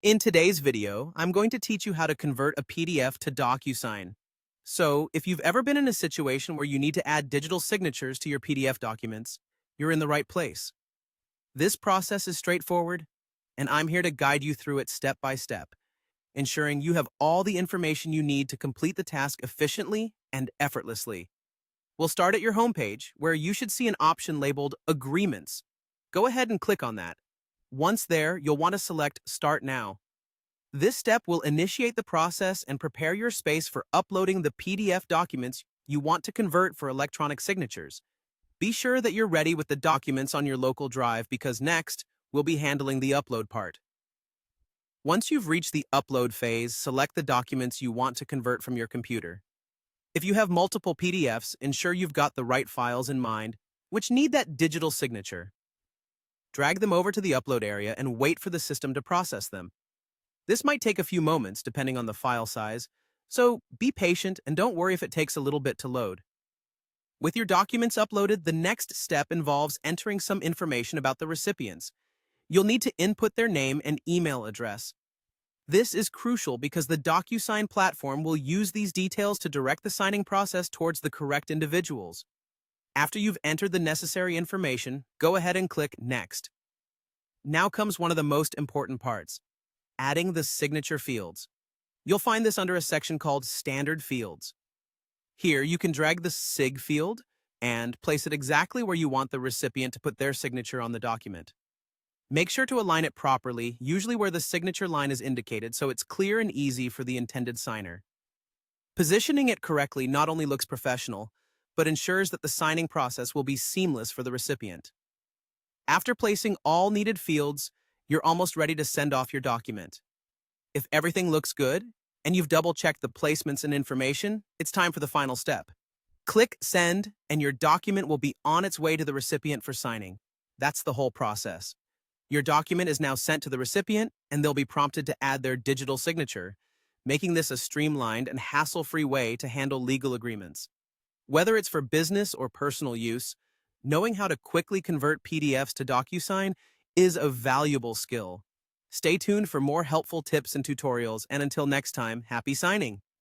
In today's video, I'm going to teach you how to convert a PDF to DocuSign. So, if you've ever been in a situation where you need to add digital signatures to your PDF documents, you're in the right place. This process is straightforward, and I'm here to guide you through it step by step, ensuring you have all the information you need to complete the task efficiently and effortlessly. We'll start at your homepage, where you should see an option labeled Agreements. Go ahead and click on that. Once there, you'll want to select Start Now. This step will initiate the process and prepare your space for uploading the PDF documents you want to convert for electronic signatures. Be sure that you're ready with the documents on your local drive because next, we'll be handling the upload part. Once you've reached the upload phase, select the documents you want to convert from your computer. If you have multiple PDFs, ensure you've got the right files in mind, which need that digital signature. Drag them over to the upload area and wait for the system to process them. This might take a few moments depending on the file size, so be patient and don't worry if it takes a little bit to load. With your documents uploaded, the next step involves entering some information about the recipients. You'll need to input their name and email address. This is crucial because the DocuSign platform will use these details to direct the signing process towards the correct individuals. After you've entered the necessary information, go ahead and click Next. Now comes one of the most important parts, adding the signature fields. You'll find this under a section called Standard Fields. Here, you can drag the SIG field and place it exactly where you want the recipient to put their signature on the document. Make sure to align it properly, usually where the signature line is indicated, so it's clear and easy for the intended signer. Positioning it correctly not only looks professional, but ensures that the signing process will be seamless for the recipient. After placing all needed fields, you're almost ready to send off your document. If everything looks good, and you've double-checked the placements and information, it's time for the final step. Click Send, and your document will be on its way to the recipient for signing. That's the whole process. Your document is now sent to the recipient, and they'll be prompted to add their digital signature, making this a streamlined and hassle-free way to handle legal agreements. Whether it's for business or personal use, knowing how to quickly convert PDFs to DocuSign is a valuable skill. Stay tuned for more helpful tips and tutorials, and until next time, happy signing!